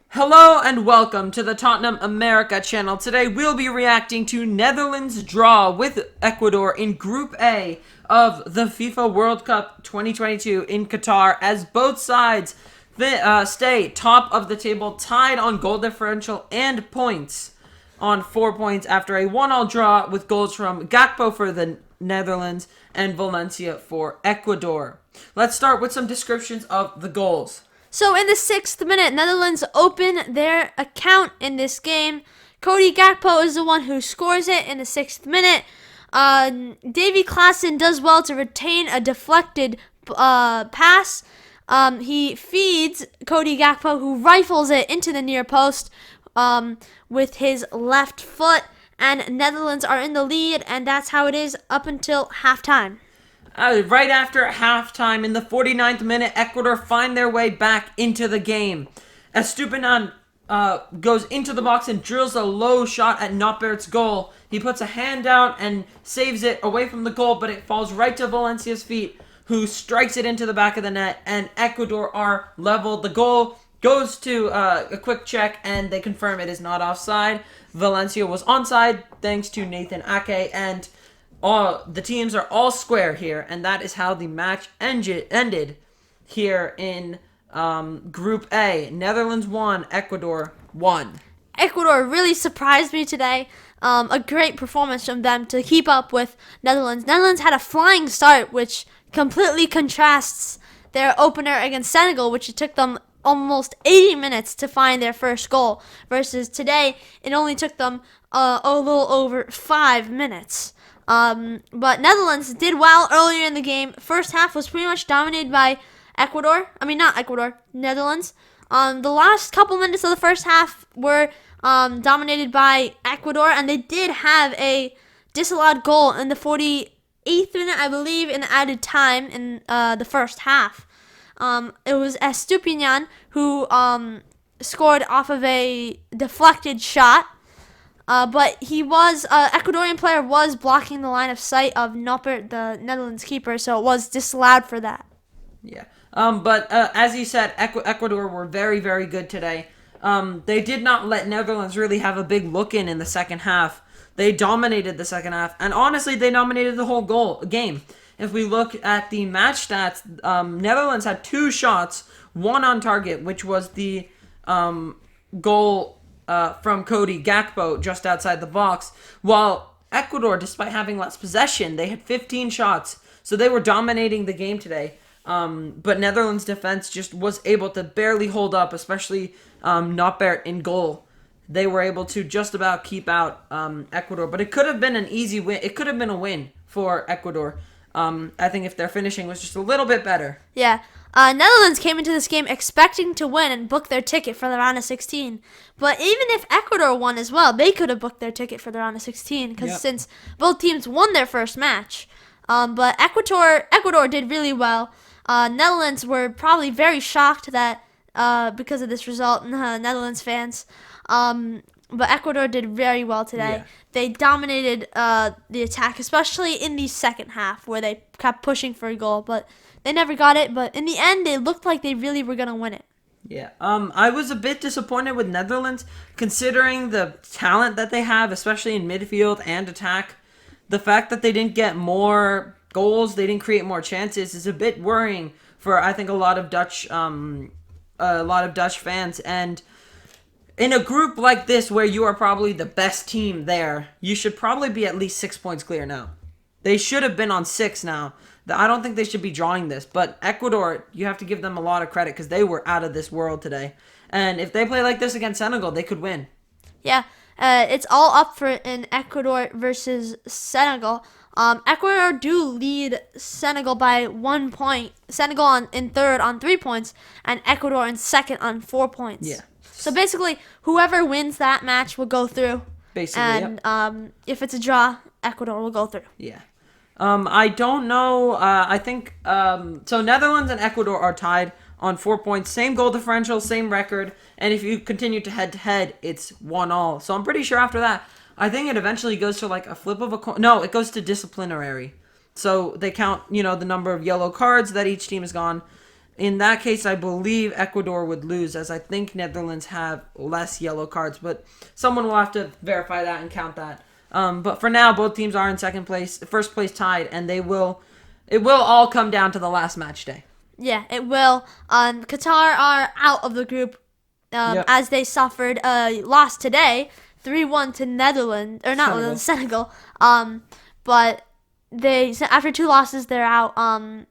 Hello and welcome to the Tottenham America channel. Today we'll be reacting to Netherlands' draw with Ecuador in Group A of the FIFA World Cup 2022 in Qatar, as both sides stay top of the table, tied on goal differential and points on 4 points after a 1-1 draw with goals from Gakpo for the Netherlands and Valencia for Ecuador. Let's start with some descriptions of the goals. So in the 6th minute, Netherlands open their account in this game. Cody Gakpo is the one who scores it in the 6th minute. Davy Klaassen does well to retain a deflected pass. He feeds Cody Gakpo, who rifles it into the near post with his left foot. And Netherlands are in the lead, and that's how it is up until halftime. Right after halftime, in the 49th minute, Ecuador find their way back into the game. Estupiñán goes into the box and drills a low shot at Notbert's goal. He puts a hand out and saves it away from the goal, but it falls right to Valencia's feet, who strikes it into the back of the net, and Ecuador are leveled. The goal goes to a quick check, and they confirm it is not offside. Valencia was onside, thanks to Nathan Ake, and the teams are all square here, and that is how the match ended here in Group A. Netherlands won, Ecuador won. Ecuador really surprised me today. A great performance from them to keep up with Netherlands. Netherlands had a flying start, which completely contrasts their opener against Senegal, which it took them almost 80 minutes to find their first goal, versus today it only took them a little over 5 minutes. But Netherlands did well earlier in the game. First half was pretty much dominated by Netherlands. The last couple minutes of the first half were dominated by Ecuador, and they did have a disallowed goal in the 48th minute, I believe, in added time in the first half. It was Estupiñán who scored off of a deflected shot. But he was, Ecuadorian player was blocking the line of sight of Noppert, the Netherlands keeper, so it was disallowed for that. Yeah. But as you said, Ecuador were very, very good today. They did not let Netherlands really have a big look in the second half. They dominated the second half, and honestly, they dominated the whole game. If we look at the match stats, Netherlands had 2 shots, 1 on target, which was the goal from Cody Gakpo just outside the box, while Ecuador, despite having less possession, they had 15 shots, so they were dominating the game today. But Netherlands' defense just was able to barely hold up, especially Notbert in goal. They were able to just about keep out Ecuador, but it could have been an easy win. It could have been a win for Ecuador. I think if their finishing was just a little bit better. Yeah. Netherlands came into this game expecting to win and book their ticket for the round of 16. But even if Ecuador won as well, they could have booked their ticket for the round of 16, because since both teams won their first match. But Ecuador did really well. Netherlands were probably very shocked that because of this result, Netherlands fans. But Ecuador did very well today. Yeah. They dominated the attack, especially in the second half, where they kept pushing for a goal, but they never got it. But in the end, it looked like they really were going to win it. Yeah, I was a bit disappointed with Netherlands, considering the talent that they have, especially in midfield and attack. The fact that they didn't get more goals, they didn't create more chances, is a bit worrying for, I think, a lot of Dutch fans. And in a group like this, where you are probably the best team there, you should probably be at least 6 points clear now. They should have been on 6 now. I don't think they should be drawing this. But Ecuador, you have to give them a lot of credit, because they were out of this world today. And if they play like this against Senegal, they could win. Yeah, it's all up for in Ecuador versus Senegal. Ecuador do lead Senegal by 1 point. Senegal in third on 3 points, and Ecuador in second on 4 points. Yeah. So basically, whoever wins that match will go through. Basically, and if it's a draw, Ecuador will go through. Yeah. I don't know. I think so. Netherlands and Ecuador are tied on 4 points. Same goal differential, same record. And if you continue to head-to-head, it's 1-1. So I'm pretty sure after that, I think it eventually goes to like a flip of a coin. No, it goes to disciplinary. So they count, the number of yellow cards that each team has gone. In that case, I believe Ecuador would lose, as I think Netherlands have less yellow cards. But someone will have to verify that and count that. But for now, both teams are in first place tied, and it will all come down to the last match day. Yeah, it will. Qatar are out of the group as they suffered a loss today, 3-1 to Netherlands, or not Senegal. But after 2 losses, they're out.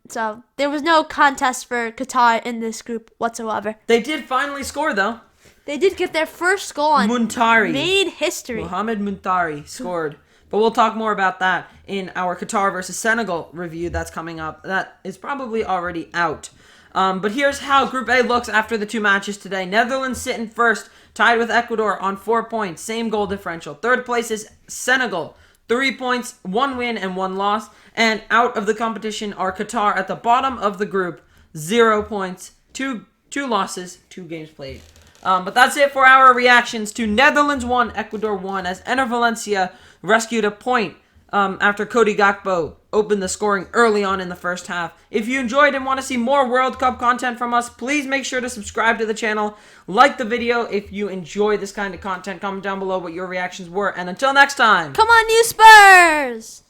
So there was no contest for Qatar in this group whatsoever. They did finally score, though. They did get their first goal on Muntari. Made history. Mohamed Muntari scored. But we'll talk more about that in our Qatar versus Senegal review that's coming up. That is probably already out. But here's how Group A looks after the 2 matches today. Netherlands sit in first, tied with Ecuador on 4 points. Same goal differential. Third place is Senegal. 3 points, 1 win and 1 loss. And out of the competition are Qatar at the bottom of the group. 0 points, 2 losses, 2 games played. But that's it for our reactions to Netherlands 1, Ecuador 1, as Enner Valencia rescued a point after Cody Gakpo opened the scoring early on in the first half. If you enjoyed and want to see more World Cup content from us, please make sure to subscribe to the channel. Like the video if you enjoy this kind of content. Comment down below what your reactions were. And until next time. Come on, you Spurs!